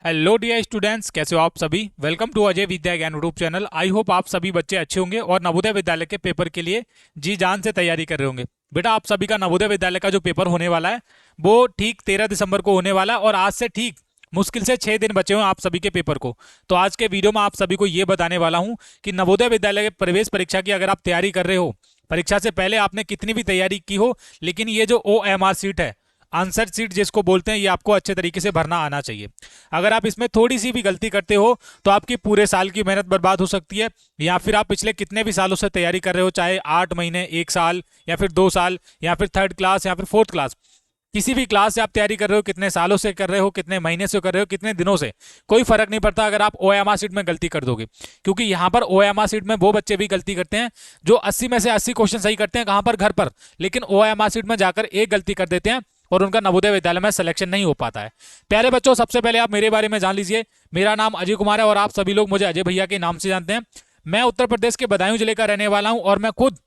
Hello dear students, कैसे हो आप सभी। वेलकम टू अजय विद्या ज्ञान यूट्यूब चैनल। आई होप आप सभी बच्चे अच्छे होंगे और नवोदय विद्यालय के पेपर के लिए जी जान से तैयारी कर रहे होंगे। बेटा, आप सभी का नवोदय विद्यालय का जो पेपर होने वाला है वो ठीक 13 दिसंबर को होने वाला है और आज से ठीक मुश्किल से 6 दिन बचे हुए हैं आप सभी के पेपर को। तो आज के वीडियो में आप सभी को ये बताने वाला हूँ कि नवोदय विद्यालय के प्रवेश परीक्षा की अगर आप तैयारी कर रहे हो, परीक्षा से पहले आपने कितनी भी तैयारी की हो, लेकिन ये जो OMR सीट है, आंसर सीट जिसको बोलते हैं, ये आपको अच्छे तरीके से भरना आना चाहिए। अगर आप इसमें थोड़ी सी भी गलती करते हो तो आपकी पूरे साल की मेहनत बर्बाद हो सकती है, या फिर आप पिछले कितने भी सालों से तैयारी कर रहे हो, चाहे 8 महीने, 1 साल, या फिर 2 साल, या फिर थर्ड क्लास, या फिर फोर्थ क्लास, किसी भी क्लास से आप तैयारी कर रहे हो, कितने सालों से कर रहे हो, कितने महीने से कर रहे हो, कितने दिनों से, कोई फर्क नहीं पड़ता अगर आप OMR सीट में गलती कर दोगे। क्योंकि यहाँ पर OMR सीट में वो बच्चे भी गलती करते हैं जो 80 में से 80 क्वेश्चन सही करते हैं, कहाँ पर, घर पर, लेकिन OMR सीट में जाकर एक गलती कर देते हैं और उनका नवोदय विद्यालय में सिलेक्शन नहीं हो पाता है। प्यारे बच्चों, सबसे पहले आप मेरे बारे में जान लीजिए। मेरा नाम अजय कुमार है और आप सभी लोग मुझे अजय भैया के नाम से जानते हैं। मैं उत्तर प्रदेश के बदायूं जिले का रहने वाला हूं और मैं खुद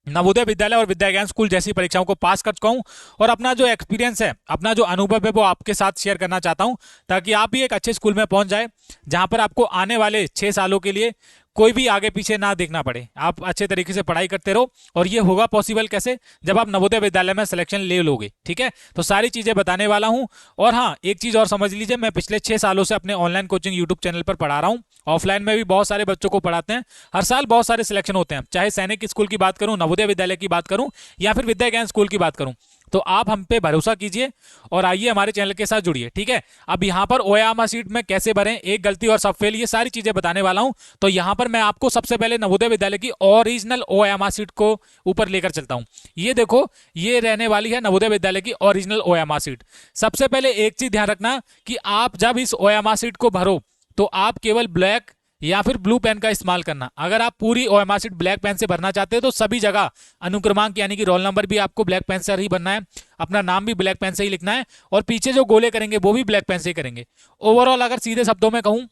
नवोदय विद्यालय और विद्या ज्ञान स्कूल जैसी परीक्षाओं को पास कर चुका हूं और अपना जो एक्सपीरियंस है, अपना जो अनुभव है, वो आपके साथ शेयर करना चाहता हूं, ताकि आप भी एक अच्छे स्कूल में पहुंच जाए जहां पर आपको आने वाले 6 सालों के लिए कोई भी आगे पीछे ना देखना पड़े। आप अच्छे तरीके से पढ़ाई करते रहो और ये होगा पॉसिबल कैसे, जब आप नवोदय विद्यालय में सिलेक्शन ले लोगे। ठीक है, तो सारी चीजें बताने वाला हूं। और हाँ, एक चीज और समझ लीजिए, मैं पिछले 6 सालों से अपने ऑनलाइन कोचिंग यूट्यूब चैनल पर पढ़ा रहा हूँ। ऑफलाइन में भी बहुत सारे बच्चों को पढ़ाते हैं। हर साल बहुत सारे सिलेक्शन होते हैं, चाहे सैनिक स्कूल की बात करूं, नवोदय विद्यालय की बात करूं, या फिर विद्या ज्ञान स्कूल की बात करूं। तो आप हम पे भरोसा कीजिए और आइए हमारे चैनल के साथ जुड़िए। ठीक है, अब यहाँ पर OMR सीट में कैसे भरें, एक गलती और सब फेल, ये सारी चीजें बताने वाला हूं। तो यहाँ पर मैं आपको सबसे पहले नवोदय विद्यालय की ओरिजिनल OMR सीट को ऊपर लेकर चलता हूं। ये देखो, ये रहने वाली है नवोदय विद्यालय की ओरिजिनल OMR सीट। सबसे पहले एक चीज ध्यान रखना कि आप जब इस OMR सीट को भरो तो आप केवल ब्लैक या फिर ब्लू पेन का इस्तेमाल करना। अगर आप पूरी OMR सीट ब्लैक पेन से भरना चाहते हो तो सभी जगह अनुक्रमांक यानी कि रोल नंबर भी आपको ब्लैक पेन से ही भरना है, अपना नाम भी ब्लैक पेन से ही लिखना है, और पीछे जो गोले करेंगे वो भी ब्लैक पेन से ही करेंगे। ओवरऑल अगर सीधे शब्दों में कहूं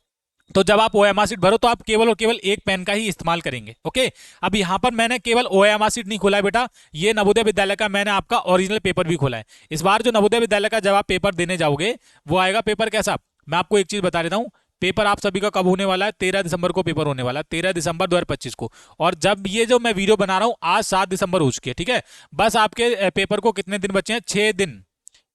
तो जब आप OMR सीट भरो तो आप केवल और केवल एक पेन का ही इस्तेमाल करेंगे। ओके, अब यहां पर मैंने केवल OMR सीट नहीं खोला है बेटा, ये नवोदय विद्यालय का मैंने आपका ओरिजिनल पेपर भी खोला है। इस बार जो नवोदय विद्यालय का जब आप पेपर देने जाओगे वो आएगा पेपर कैसा, मैं आपको एक चीज बता देता हूं। पेपर आप सभी का कब होने वाला है, 13 दिसंबर को पेपर होने वाला है, 13 दिसंबर 2025 को। और जब ये जो मैं वीडियो बना रहा हूं, आज 7 दिसंबर हो चुकी है। ठीक है, बस आपके पेपर को कितने दिन बचे हैं, 6 दिन।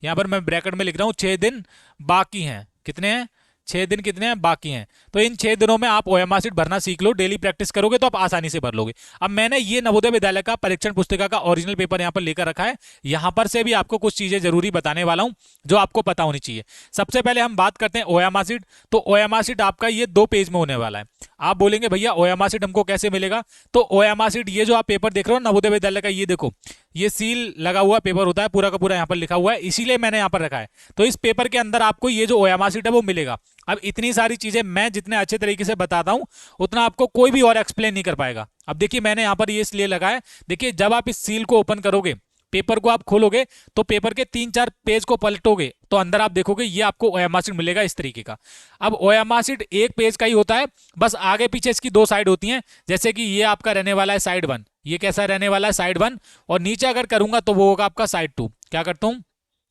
यहां पर मैं ब्रैकेट में लिख रहा हूं 6 दिन बाकी हैं। कितने हैं, 6 दिन कितने हैं, बाकी हैं। तो इन 6 दिनों में आप OMR सीट भरना सीख लो, डेली प्रैक्टिस करोगे तो आप आसानी से भर लोगे। अब मैंने ये नवोदय विद्यालय का परीक्षण पुस्तिका का ओरिजिनल पेपर यहाँ पर लेकर रखा है। यहाँ पर से भी आपको कुछ चीजें जरूरी बताने वाला हूँ जो आपको पता होनी चाहिए। सबसे पहले हम बात करते हैं OMR सीट। तो OMR सीट आपका ये 2 पेज में होने वाला है। आप बोलेंगे भैया OMR सीट हमको कैसे मिलेगा, तो OMR सीट ये जो आप पेपर देख रहे हो नवोदय विद्यालय का, ये देखो, ये सील लगा हुआ पेपर होता है, पूरा का पूरा यहाँ पर लिखा हुआ है, इसीलिए मैंने यहाँ पर रखा है। तो इस पेपर के अंदर आपको ये जो OMR सीट है वो मिलेगा। अब इतनी सारी चीजें मैं जितने अच्छे तरीके से बताता हूं उतना आपको कोई भी और एक्सप्लेन नहीं कर पाएगा। अब देखिए, मैंने यहां पर ये इसलिए लगा है, देखिए जब आप इस सील को ओपन करोगे, पेपर को आप खोलोगे, तो पेपर के 3-4 पेज को पलटोगे तो अंदर आप देखोगे ये आपको OMR सीट मिलेगा इस तरीके का। अब OMR सीट एक पेज का ही होता है, बस आगे पीछे इसकी 2 साइड होती हैं। जैसे कि ये आपका रहने वाला है साइड 1, ये कैसा रहने वाला है, साइड 1, और नीचे अगर करूंगा तो वो होगा आपका साइड 2। क्या करता हूं,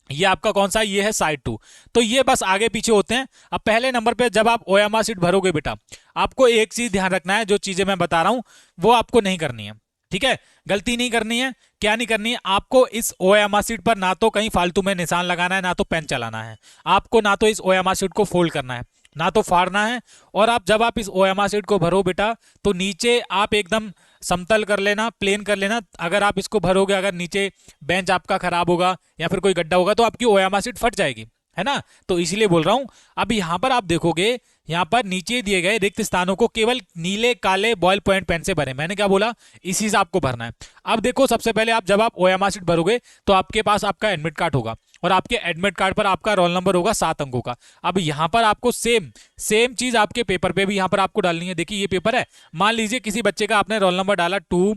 ये आपका कौन सा, ये है साइड 2। तो ये बस आगे पीछे होते हैं। अब पहले नंबर पे जब आप OMR सीट भरोगे बेटा, आपको एक चीज ध्यान रखना है, जो चीजें मैं बता रहा हूं वो आपको नहीं करनी है। ठीक है, गलती नहीं करनी है। क्या नहीं करनी है, आपको इस OMR सीट पर ना तो कहीं फालतू में निशान लगाना है, ना तो पेन चलाना है। आपको ना तो इस OMR सीट को फोल्ड करना है, ना तो फाड़ना है। और आप जब आप इस OMR सीट को भरो बेटा, तो नीचे आप एकदम समतल कर लेना, प्लेन कर लेना। अगर आप इसको भरोगे, अगर नीचे बेंच आपका खराब होगा या फिर कोई गड्ढा होगा तो आपकी OMR सीट फट जाएगी, है ना। तो इसीलिए बोल रहा हूं। अब यहां पर आप देखोगे, यहां पर नीचे दिए गए रिक्त स्थानों को केवल नीले काले बॉयल पॉइंट पेन से भरें। मैंने क्या बोला, इसी से आपको भरना है। अब देखो, सबसे पहले आप जब आप OMR सीट भरोगे तो आपके पास आपका एडमिट कार्ड होगा और आपके एडमिट कार्ड पर आपका रोल नंबर होगा 7 अंकों का। अब यहां पर आपको सेम चीज आपके पेपर पे भी यहां पर आपको डालनी है। देखिए ये पेपर है, मान लीजिए किसी बच्चे का आपने रोल नंबर डाला 2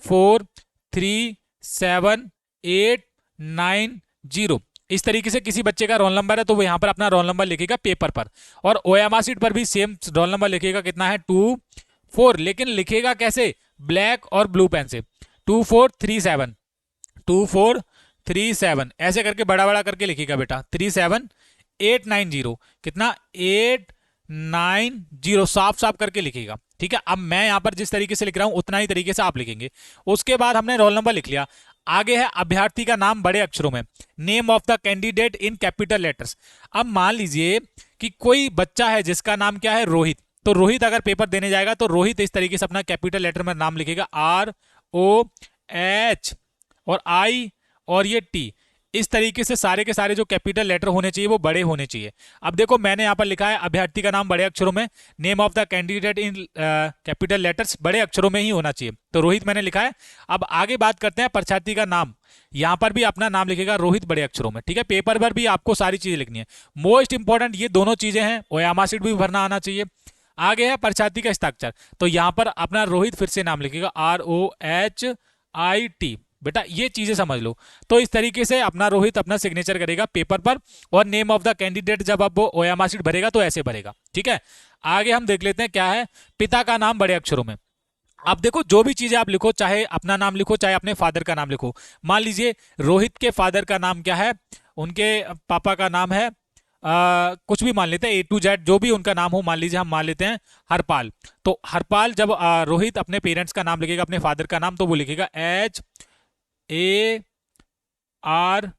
4 3 7 8 9 0, इस तरीके से किसी बच्चे का रोल नंबर है तो वो यहां पर अपना रोल नंबर लिखेगा पेपर पर। और OMR सीट पर भी सेम रोल नंबर लिखेगा, कितना है, 2 4, लेकिन लिखेगा कैसे, ब्लैक और ब्लू पेन से, 2 4 3 7, 2 4 3 7, ऐसे करके बड़ा बड़ा करके लिखेगा बेटा, 3 7 890, कितना 890 साफ साफ करके लिखिएगा। ठीक है, अब मैं यहां पर जिस तरीके से लिख रहा हूं उतना ही तरीके से आप लिखेंगे। उसके बाद हमने रोल नंबर लिख लिया। आगे है अभ्यर्थी का नाम बड़े अक्षरों में, name of the candidate in capital letters. अब मान लीजिए कि कोई बच्चा है जिसका नाम क्या है, रोहित। तो रोहित अगर पेपर देने जाएगा तो रोहित इस तरीके से अपना कैपिटल लेटर में नाम लिखेगा, ROH और I और ये T। इस तरीके से सारे के सारे जो कैपिटल लेटर होने चाहिए वो बड़े होने चाहिए। अब देखो मैंने यहां पर लिखा है अभ्यर्थी का नाम बड़े अक्षरों में, name of the candidate in capital letters, बड़े अक्षरों में ही होना चाहिए। तो रोहित मैंने लिखा है। अब आगे बात करते हैं परीक्षार्थी का नाम। यहां पर भी अपना नाम लिखेगा रोहित बड़े अक्षरों में। ठीक है, पेपर पर भी आपको सारी चीजें लिखनी है। मोस्ट इंपॉर्टेंट ये दोनों चीजें हैं, ओयामा शीट भी भरना आना चाहिए। आगे है परीक्षार्थी का हस्ताक्षर। तो यहां पर अपना रोहित फिर से नाम लिखेगा, ROHIT। बेटा ये चीजें समझ लो। तो इस तरीके से अपना रोहित अपना सिग्नेचर करेगा पेपर पर, और नेम ऑफ द कैंडिडेट जब अब वो ओयामा शीट भरेगा तो ऐसे भरेगा। ठीक है, आगे हम देख लेते हैं क्या है, पिता का नाम बड़े अक्षरों में। अब देखो जो भी चीजें आप लिखो, चाहे अपना नाम लिखो चाहे अपने फादर का नाम लिखो। मान लीजिए रोहित के फादर का नाम क्या है, उनके पापा का नाम है कुछ भी मान लेते हैं, A to Z जो भी उनका नाम हो। मान लीजिए हम मान लेते हैं हरपाल। तो हरपाल जब रोहित अपने पेरेंट्स का नाम लिखेगा, अपने फादर का नाम, तो वो लिखेगा HARPAL,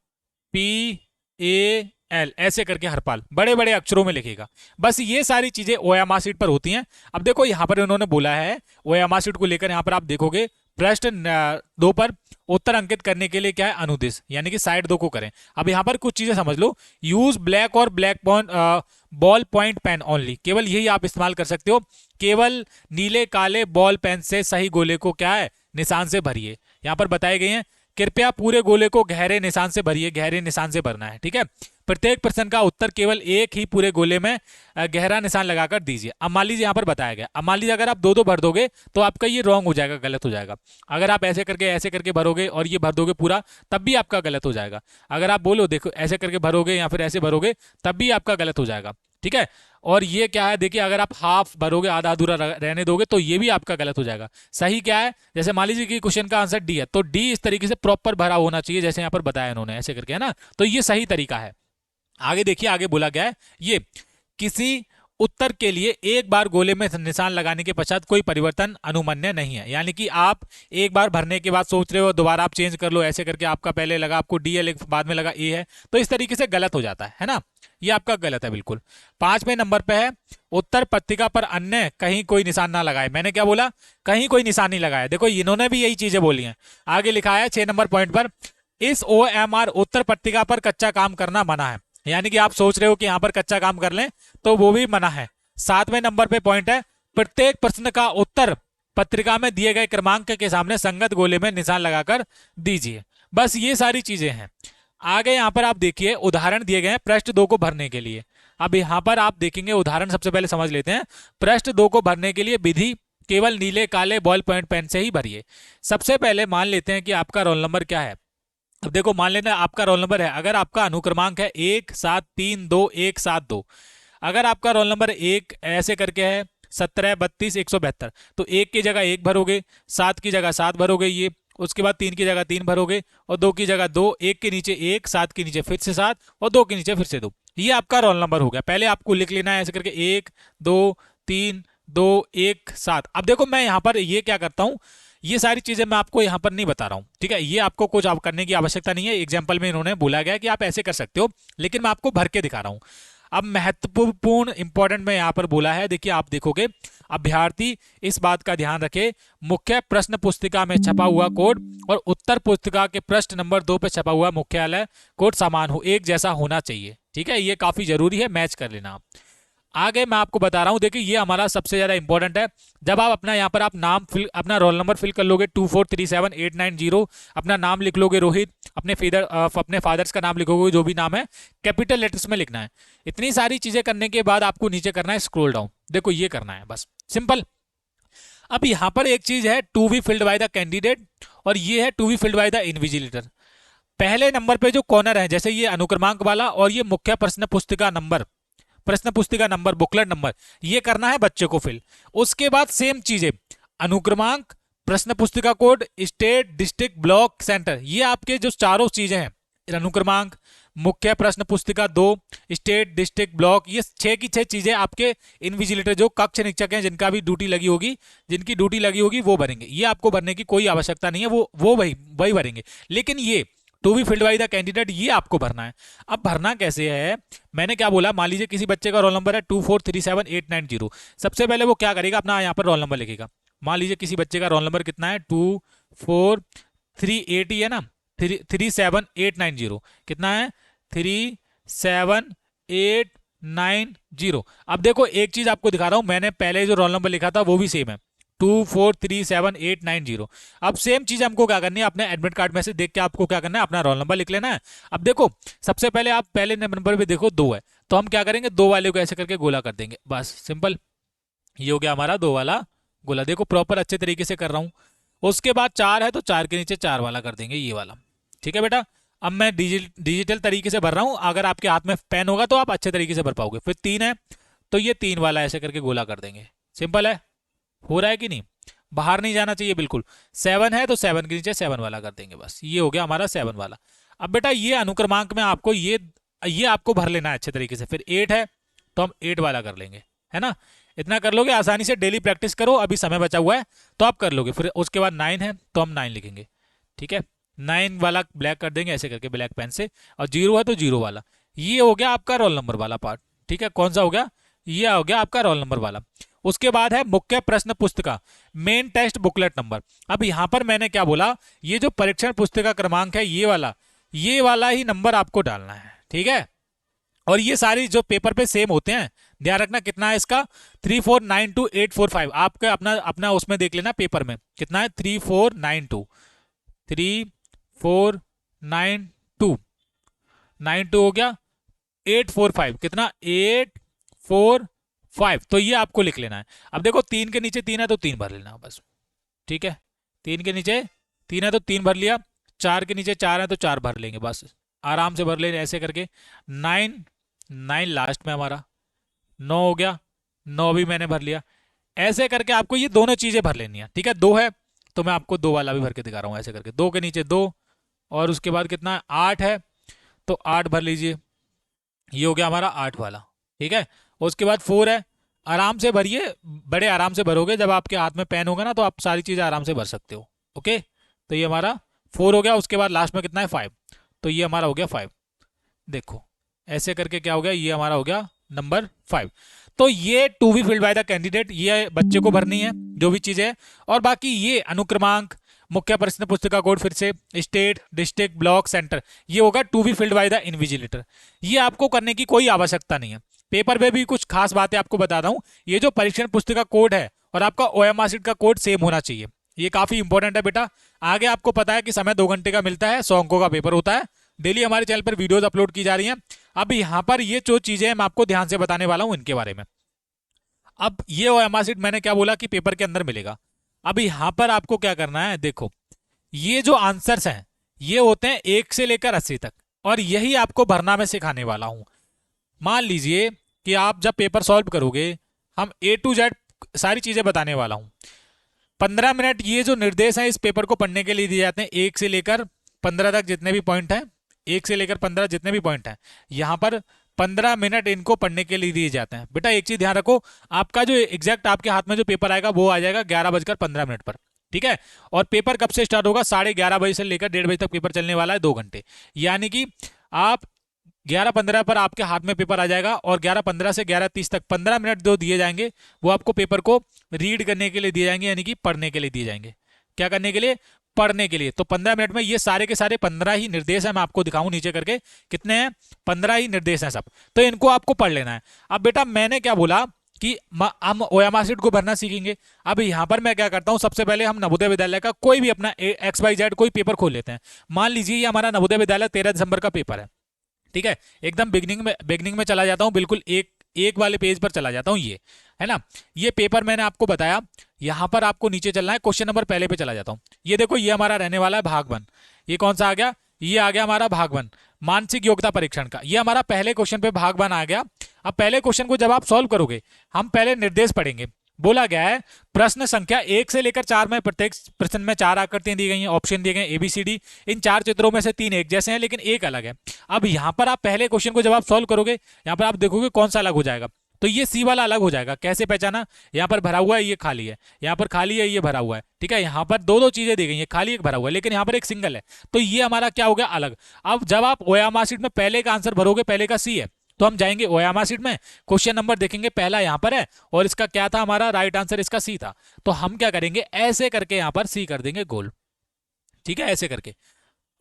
ऐसे करके हरपाल बड़े बड़े अक्षरों में लिखेगा। बस ये सारी चीजें ओयामा शीट पर होती हैं। अब देखो यहाँ पर उन्होंने बोला है ओयामा शीट को लेकर, यहाँ पर आप देखोगे प्रश्न 2 पर उत्तर अंकित करने के लिए क्या है, अनुदेश, यानी कि साइड 2 को करें। अब यहाँ पर कुछ चीजें समझ लो। यूज ब्लैक और black ball point pen only, केवल यही आप इस्तेमाल कर सकते हो। केवल नीले काले बॉल पेन से सही गोले को क्या है, निशान से भरिए। यहाँ पर बताए गए हैं, कृपया पूरे गोले को गहरे निशान से भरिए, गहरे निशान से भरना है। ठीक है, प्रत्येक प्रश्न का उत्तर केवल एक ही पूरे गोले में गहरा निशान लगाकर दीजिए। अब मान लीजिए यहाँ पर बताया गया, अब मान लीजिए अगर आप 2-2 भर दोगे तो आपका ये रॉन्ग हो जाएगा, गलत हो जाएगा। अगर आप ऐसे करके भरोगे और ये भर दोगे पूरा, तब भी आपका गलत हो जाएगा। अगर आप बोलो देखो ऐसे करके भरोगे या फिर ऐसे भरोगे, तब भी आपका गलत हो जाएगा। ठीक है, और ये क्या है, देखिए अगर आप हाफ भरोगे, आधा अधूरा रहने दोगे, तो ये भी आपका गलत हो जाएगा। सही क्या है, जैसे मान लीजिए कि क्वेश्चन का आंसर डी है, तो डी इस तरीके से प्रॉपर भरा होना चाहिए, जैसे यहाँ पर बताया इन्होंने ऐसे करके, है ना। तो ये सही तरीका है। आगे देखिए, आगे बोला गया है ये किसी उत्तर के लिए एक बार गोले में निशान लगाने के पश्चात कोई परिवर्तन अनुमन्य नहीं है। यानी कि आप एक बार भरने के बाद सोच रहे हो दोबारा आप चेंज कर लो, ऐसे करके आपका पहले लगा आपको डी है, बाद में लगा ए है, तो इस तरीके से गलत हो जाता है ना। ये आपका गलत है बिल्कुल। 5वें नंबर पे है, उत्तर पत्रिका पर अन्य कहीं कोई निशान ना लगाए। मैंने क्या बोला, कहीं कोई निशान नहीं लगाया। देखो इन्होंने भी यही चीजें बोली हैं। आगे लिखा है 6 नंबर पॉइंट पर, इस OMR उत्तर पत्रिका पर कच्चा काम करना मना है। यानी कि आप सोच रहे हो कि यहां पर कच्चा काम कर लें, तो वो भी मना है। 7वें नंबर पे पॉइंट है, प्रत्येक प्रश्न का उत्तर पत्रिका में दिए गए क्रमांक के सामने संगत गोले में निशान लगाकर दीजिए। बस ये सारी चीजें हैं। आगे यहां पर आप देखिए उदाहरण दिए गए हैं पृष्ठ 2 को भरने के लिए। अब यहां पर आप देखेंगे उदाहरण, सबसे पहले समझ लेते हैं। पृष्ठ 2 को भरने के लिए विधि केवल नीले काले बॉल पॉइंट पेन से ही भरिए। सबसे पहले मान लेते हैं कि आपका रोल नंबर क्या है। अब देखो मान लेना आपका रोल नंबर है, अगर आपका अनुक्रमांक है 1732172, अगर आपका रोल नंबर 1 ऐसे करके है 1732 172, तो 1 की जगह 1 भरोगे, 7 की जगह 7 भरोगे, ये उसके बाद 3 की जगह 3 भरोगे, और 2 की जगह 2, 1 के नीचे 1, 7 के नीचे फिर से 7, और 2 के नीचे फिर से 2। ये आपका रोल नंबर हो गया। पहले आपको लिख लेना है ऐसे करके 1 2 3 2 1 7। अब देखो मैं यहाँ पर ये क्या करता हूँ, ये सारी चीजें मैं आपको यहाँ पर नहीं बता रहा हूँ। ठीक है, ये आपको कुछ आप करने की आवश्यकता नहीं है। एग्जाम्पल में इन्होंने बोला गया कि आप ऐसे कर सकते हो, लेकिन मैं आपको भर के दिखा रहा हूँ। अब महत्वपूर्ण इंपॉर्टेंट में यहाँ पर बोला है, देखिए आप देखोगे, अभ्यर्थी इस बात का ध्यान रखे, मुख्य प्रश्न पुस्तिका में छपा हुआ कोड और उत्तर पुस्तिका के प्रश्न नंबर 2 पे छपा हुआ मुख्यालय कोड समान हो, एक जैसा होना चाहिए। ठीक है, ये काफी जरूरी है, मैच कर लेना आप। आगे मैं आपको बता रहा हूं, देखिए ये हमारा सबसे ज्यादा इंपॉर्टेंट है। जब आप अपना यहाँ पर आप नाम फिल, अपना रोल नंबर फिल कर लोगे 2437890, अपना नाम लिख लोगे रोहित, अपने फादर्स का नाम लिखोगे, जो भी नाम है कैपिटल लेटर्स में लिखना है। इतनी सारी चीजें करने के बाद आपको नीचे करना है स्क्रॉल डाउन, देखो ये करना है, बस सिंपल। अब यहाँ पर एक चीज है to be filled by the candidate, और ये है to be filled by the invigilator. पहले नंबर पे जो कॉर्नर है, जैसे ये अनुक्रमांक वाला और ये मुख्य प्रश्न पुस्तिका नंबर, बुकलेट नंबर, ये करना है बच्चे को फिल। उसके बाद सेम चीजें, अनुक्रमांक, प्रश्न पुस्तिका code, state, district, block, centre, ये आपके जो चारों चीजें हैं, अनुक्रमांक, मुख्य प्रश्न पुस्तिका 2, स्टेट डिस्ट्रिक्ट ब्लॉक, ये 6 की 6 चीजें आपके इनविजिलेटर जो कक्ष निरीक्षक हैं जिनका भी ड्यूटी लगी होगी, जिनकी ड्यूटी लगी होगी वो भरेंगे। ये आपको भरने की कोई आवश्यकता नहीं है, वो वही भरेंगे। लेकिन ये to be filled by the candidate ये आपको भरना है। अब भरना कैसे है, मैंने क्या बोला, मान लीजिए किसी बच्चे का रोल नंबर है 2437890। सबसे पहले वो क्या करेगा, अपना यहाँ पर रोल नंबर लिखेगा। मान लीजिए किसी बच्चे का रोल नंबर कितना है 24380 है ना, 37890 कितना है 37890। अब देखो एक चीज आपको दिखा रहा हूं, मैंने पहले जो रोल नंबर लिखा था वो भी सेम है 2437890। अब सेम चीज हमको क्या करनी है, अपने एडमिट कार्ड में से देख के आपको क्या करना है, अपना रोल नंबर लिख लेना है। अब देखो सबसे पहले आप पहले नंबर पे देखो 2 है, तो हम क्या करेंगे 2 वाले को ऐसे करके गोला कर देंगे, बस सिंपल। ये हो गया हमारा 2 वाला गोला, देखो प्रॉपर अच्छे तरीके से कर रहा हूं। उसके बाद 4 है तो 4 के नीचे 4 वाला कर देंगे, ये वाला। ठीक है बेटा, अब मैं डिजिटल तरीके से भर रहा हूं, अगर आपके हाथ में पेन होगा तो आप अच्छे तरीके से भर पाओगे। फिर 3 है तो ये 3 वाला ऐसे करके गोला कर देंगे, सिंपल है। हो रहा है कि नहीं, बाहर नहीं जाना चाहिए बिल्कुल। 7 है तो 7 के नीचे 7 वाला कर देंगे, बस ये हो गया हमारा 7 वाला। अब बेटा ये अनुक्रमांक में आपको ये आपको भर लेना है अच्छे तरीके से। फिर 8 है तो हम 8 वाला कर लेंगे, है ना। इतना कर लोगे आसानी से, डेली प्रैक्टिस करो, अभी समय बचा हुआ है तो आप कर लोगे। फिर उसके बाद 9 है तो हम 9 लिखेंगे, ठीक है। 9 वाला ब्लैक कर देंगे ऐसे करके ब्लैक पेन से, और 0 है तो 0 वाला। ये हो गया आपका रोल नंबर वाला पार्ट, ठीक है। कौन सा हो गया, ये हो गया आपका रोल नंबर वाला। उसके बाद है मुख्य प्रश्न पुस्तिका मेन टेस्ट बुकलेट नंबर। अब यहां पर मैंने क्या बोला, ये जो परीक्षण पुस्तिका क्रमांक है ये वाला ही नंबर आपको डालना है, ठीक है। और ये सारी जो पेपर पे सेम होते हैं, ध्यान रखना कितना है इसका 3492845। आपका अपना उसमें देख लेना पेपर में कितना है 34992 हो गया। 845 कितना 845, तो ये आपको लिख लेना है। अब देखो 3 के नीचे 3 है तो 3 भर लेना बस, ठीक है। 3 के नीचे 3 है तो 3 भर लिया, 4 के नीचे 4 है तो 4 भर लेंगे, बस आराम से भर लेंगे ऐसे करके। 9 लास्ट में हमारा 9 हो गया, 9 भी मैंने भर लिया। ऐसे करके आपको ये दोनों चीजें भर लेनी है, ठीक है। 2 है तो मैं आपको 2 वाला भी भर के दिखा रहा हूं ऐसे करके। 2 के नीचे 2, और उसके बाद कितना 8 है तो 8 भर लीजिए, ये हो गया हमारा 8 वाला, ठीक है। उसके बाद 4 है, आराम से भरिए, बड़े आराम से भरोगे, जब आपके हाथ में पेन होगा ना तो आप सारी चीजें आराम से भर सकते हो, ओके। तो ये हमारा 4 हो गया। उसके बाद लास्ट में कितना है 5, तो ये हमारा हो गया 5। देखो ऐसे करके क्या हो गया, ये हमारा हो गया नंबर 5। तो ये to be filled by the candidate, ये बच्चे को भरनी है जो भी चीजें है। और बाकी ये अनुक्रमांक, मुख्य प्रश्न पुस्तिका कोड, फिर से स्टेट डिस्ट्रिक्ट ब्लॉक सेंटर, ये होगा to be filled by the invigilator. ये आपको करने की कोई आवश्यकता नहीं है। पेपर पे भी कुछ खास बातें आपको बता रहा हूं, ये जो परीक्षण पुस्तिका कोड है और आपका ओएमआर शीट का कोड सेम होना चाहिए, ये काफी इंपॉर्टेंट है बेटा। आगे आपको पता है कि समय 2 घंटे का मिलता है, 100 अंकों का पेपर होता है। डेली हमारे चैनल पर वीडियोस अपलोड की जा रही हैं। अब यहाँ पर ये जो चीजें मैं आपको ध्यान से बताने वाला हूं इनके बारे में। अब ये ओएमआर शीट मैंने क्या बोला कि पेपर के अंदर मिलेगा। अब यहाँ पर आपको क्या करना है, देखो ये जो आंसर्स हैं ये होते हैं 1 से लेकर 80 तक, और यही आपको भरना मैं सिखाने वाला हूं। मान लीजिए कि आप जब पेपर सॉल्व करोगे, हम A to Z सारी चीजें बताने वाला हूं। 15 मिनट ये जो निर्देश हैं इस पेपर को पढ़ने के लिए दिए जाते हैं, 1 से लेकर 15 तक जितने भी पॉइंट हैं, 1 से लेकर 15 जितने भी पॉइंट हैं, यहाँ पर 15 मिनट इनको पढ़ने के लिए दिए जाते हैं। बेटा एक चीज ध्यान रखो, आपका जो एग्जैक्ट आपके हाथ में जो पेपर आएगा वो आ जाएगा 11:15 पर, ठीक है। और पेपर कब से स्टार्ट होगा, 11:30 बजे से लेकर 1:30 बजे तक पेपर चलने वाला है, 2 घंटे। यानी कि आप 11:15 पर आपके हाथ में पेपर आ जाएगा, और 11:15 से 11:30 तक 15 मिनट जो दिए जाएंगे वो आपको पेपर को रीड करने के लिए दिए जाएंगे, यानी कि पढ़ने के लिए दिए जाएंगे। क्या करने के लिए, पढ़ने के लिए। तो 15 मिनट में ये सारे के सारे 15 ही निर्देश है, मैं आपको दिखाऊं नीचे करके कितने हैं, 15 ही निर्देश हैं सब, तो इनको आपको पढ़ लेना है। अब बेटा मैंने क्या बोला कि हम ओएमआर शीट को भरना सीखेंगे। अब यहाँ पर मैं क्या करता हूँ, सबसे पहले हम नवोदय विद्यालय का कोई भी अपना XYZ कोई पेपर खोल लेते हैं। मान लीजिए ये हमारा नवोदय विद्यालय 13 दिसंबर का पेपर है, ठीक है। एकदम बिगनिंग में चला जाता हूँ, बिल्कुल एक वाले पेज पर चला जाता हूँ, ये है ना। ये पेपर मैंने आपको बताया, यहां पर आपको नीचे चलना है, क्वेश्चन नंबर पहले पे चला जाता हूं। ये देखो ये हमारा रहने वाला है भाग 1। ये कौन सा आ गया, ये आ गया हमारा भाग 1 मानसिक योग्यता परीक्षण का। ये हमारा पहले क्वेश्चन पे भाग 1 आ गया। अब पहले क्वेश्चन को जब आप सॉल्व करोगे, हम पहले निर्देश पढ़ेंगे। बोला गया है प्रश्न संख्या 1 से लेकर 4 में प्रत्येक प्रश्न में 4 आकृतियां दी गई हैं, ऑप्शन दिए गए ABCD। इन 4 चित्रों में से 3 एक जैसे हैं लेकिन एक अलग है। अब यहां पर आप पहले क्वेश्चन को जब आप सॉल्व करोगे, यहां पर आप देखोगे कौन सा अलग हो जाएगा। तो ये सी वाला अलग हो जाएगा। कैसे पहचाना? यहाँ पर भरा हुआ है, ये खाली है, यहाँ पर खाली है, ये भरा हुआ है, ठीक है। यहाँ पर दो दो चीजें दी गई है, खाली एक भरा हुआ है, लेकिन यहाँ पर एक सिंगल है, तो ये हमारा क्या हो गया? अलग। अब जब आप ओयामा शीट में पहले का आंसर भरोगे, पहले का सी है, तो हम जाएंगे ओयामा शीट में, क्वेश्चन नंबर देखेंगे, पहला यहाँ पर है और इसका क्या था? हमारा राइट आंसर इसका सी था। तो हम क्या करेंगे? ऐसे करके यहाँ पर सी कर देंगे गोल, ठीक है, ऐसे करके।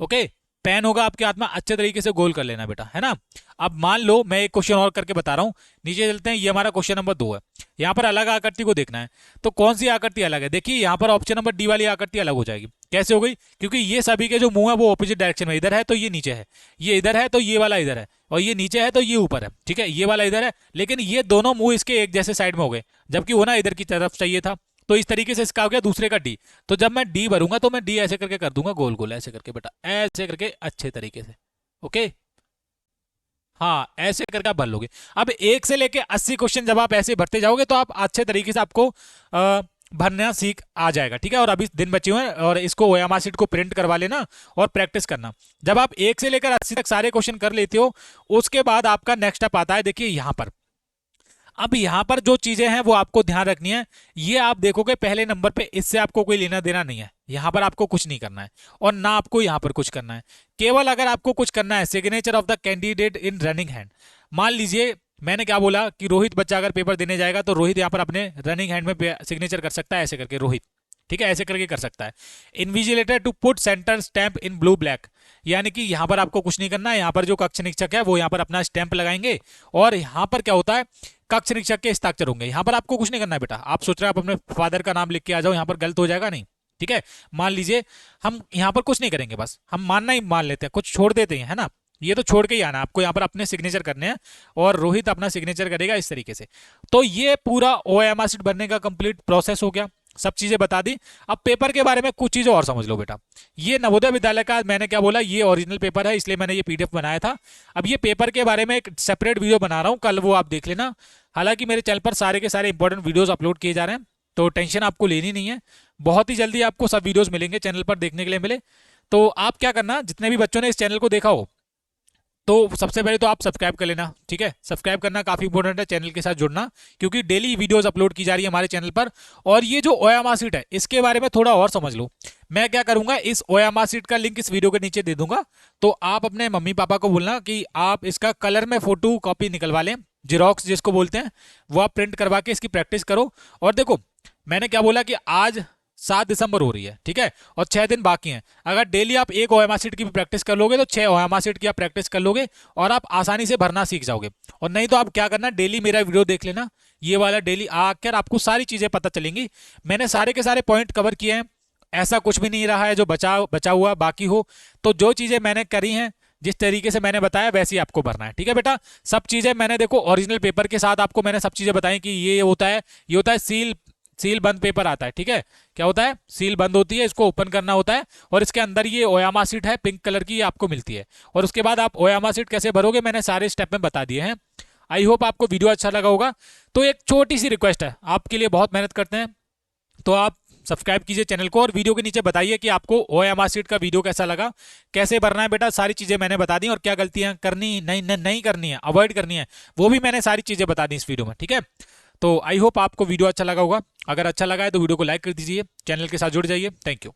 ओके, पेन होगा आपके हाथ में, अच्छे तरीके से गोल कर लेना बेटा, है ना। अब मान लो मैं एक क्वेश्चन और करके बता रहा हूं, नीचे चलते हैं। ये हमारा क्वेश्चन नंबर 2 है। यहाँ पर अलग आकृति को देखना है, तो कौन सी आकृति अलग है? देखिए यहाँ पर ऑप्शन नंबर डी वाली आकृति अलग हो जाएगी। कैसे हो गई? क्योंकि ये सभी के जो मुंह है वो ऑपोजिट डायरेक्शन में, इधर है तो ये नीचे है, ये इधर है तो ये वाला इधर है, और ये नीचे है तो ये ऊपर है, ठीक है, ये वाला इधर है, लेकिन ये दोनों मुंह इसके एक जैसे साइड में हो गए, जबकि वो ना इधर की तरफ चाहिए था। तो इस तरीके से इसका हो गया दूसरे का डी। तो जब मैं डी भरूंगा तो मैं डी ऐसे करके कर दूंगा गोल गोल, ऐसे करके बेटा, ऐसे करके अच्छे तरीके से। ओके, हाँ, ऐसे करके आप भर लोगे। अब 1 से लेके 80 क्वेश्चन जब आप ऐसे भरते जाओगे तो आप अच्छे तरीके से आपको भरना सीख आ जाएगा, ठीक है। और अभी दिन बचे हुए हैं, और इसको ओयामा शीट को प्रिंट करवा लेना और प्रैक्टिस करना। जब आप 1 से लेकर 80 तक सारे क्वेश्चन कर लेते हो, उसके बाद आपका नेक्स्ट स्टेप आता है, देखिए यहाँ पर। अब यहां पर जो चीजें हैं वो आपको ध्यान रखनी है। ये आप देखोगे पहले नंबर पे, इससे आपको कोई लेना देना नहीं है, यहां पर आपको कुछ नहीं करना है, और ना आपको यहां पर कुछ करना है। केवल अगर आपको कुछ करना है, signature of the candidate in running hand. मान लीजिए मैंने क्या बोला कि रोहित बच्चा अगर पेपर देने जाएगा तो रोहित यहाँ पर अपने रनिंग हैंड में सिग्नेचर कर सकता है, ऐसे करके रोहित, ठीक है, ऐसे करके कर सकता है। Invigilator to put centre stamp in blue black, यानी कि यहां पर आपको कुछ नहीं करना है, यहां पर जो कक्ष निरीक्षक है वो यहां पर अपना स्टैंप लगाएंगे, और यहां पर क्या होता है? कक्ष निरीक्षक के हस्ताक्षर होंगे। यहां पर आपको कुछ नहीं करना है बेटा। आप सोच रहे हैं आप अपने फादर का नाम लिख के आ जाओ, यहां पर गलत हो जाएगा, नहीं, ठीक है। मान लीजिए हम यहां पर कुछ नहीं करेंगे, बस हम मानना ही मान लेते हैं, कुछ छोड़ देते हैं, है ना। ये तो छोड़ के ही आना, आपको यहाँ पर अपने सिग्नेचर करने हैं, और रोहित अपना सिग्नेचर करेगा इस तरीके से। तो ये पूरा ओएमआर शीट भरने का कंप्लीट प्रोसेस हो गया, सब चीजें बता दी। अब पेपर के बारे में कुछ चीजें और समझ लो बेटा। ये नवोदय विद्यालय का, मैंने क्या बोला, ये ओरिजिनल पेपर है, इसलिए मैंने ये पीडीएफ बनाया था। अब ये पेपर के बारे में एक सेपरेट वीडियो बना रहा हूँ, कल वो आप देख लेना। हालांकि मेरे चैनल पर सारे के सारे इंपॉर्टेंट वीडियोस अपलोड किए जा रहे हैं, तो टेंशन आपको लेनी नहीं है। बहुत ही जल्दी आपको सब वीडियोस मिलेंगे चैनल पर, देखने के लिए मिले। तो आप क्या करना, जितने भी बच्चों ने इस चैनल को देखा हो, तो सबसे पहले तो आप सब्सक्राइब कर लेना, ठीक है। सब्सक्राइब करना काफी इंपॉर्टेंट है, चैनल के साथ जुड़ना, क्योंकि डेली वीडियोस अपलोड की जा रही है हमारे चैनल पर। और ये जो ओयामा शीट है, इसके बारे में थोड़ा और समझ लो। मैं क्या करूंगा, इस ओयामा शीट का लिंक इस वीडियो के नीचे दे दूंगा, तो आप अपने मम्मी पापा को बोलना कि आप इसका कलर में फोटो कॉपी निकलवा लें, जेरोक्स जिसको बोलते हैं, वो आप प्रिंट करवा के इसकी प्रैक्टिस करो। और देखो मैंने क्या बोला कि आज 7 दिसंबर हो रही है, ठीक है, और 6 दिन बाकी हैं। अगर डेली आप एक ओएमआ शीट की भी प्रैक्टिस कर लोगे तो 6 ओएमआ शीट की आप प्रैक्टिस कर लोगे, और आप आसानी से भरना सीख जाओगे। और नहीं तो आप क्या करना, डेली मेरा वीडियो देख लेना, ये वाला डेली आकर आपको सारी चीजें पता चलेंगी। मैंने सारे के सारे पॉइंट कवर किए हैं, ऐसा कुछ भी नहीं रहा है जो बचा हुआ बाकी हो। तो जो चीजें मैंने करी हैं, जिस तरीके से मैंने बताया वैसे ही आपको भरना है, ठीक है बेटा। सब चीजें मैंने, देखो ओरिजिनल पेपर के साथ आपको मैंने सब चीजें बताई कि ये होता है, ये होता है सील बंद पेपर आता है, ठीक है। क्या होता है? सील बंद होती है, इसको ओपन करना होता है, और इसके अंदर ये ओयामा शीट है, पिंक कलर की आपको मिलती है। और उसके बाद आप ओयामा शीट कैसे भरोगे, मैंने सारे स्टेप में बता दिए हैं। आई होप आपको वीडियो अच्छा लगा होगा। तो एक छोटी सी रिक्वेस्ट है, आपके लिए बहुत मेहनत करते हैं, तो आप सब्सक्राइब कीजिए चैनल को, और वीडियो के नीचे बताइए कि आपको ओएमआर शीट का वीडियो कैसा लगा, कैसे भरना है बेटा, सारी चीजें मैंने बता दी। और क्या गलतियां करनी नहीं करनी है, अवॉइड करनी है, वो भी मैंने सारी चीजें बता दी इस वीडियो में, ठीक है। तो आई होप आपको वीडियो अच्छा लगा होगा। अगर अच्छा लगा है तो वीडियो को लाइक कर दीजिए, चैनल के साथ जुड़ जाइए। Thank you.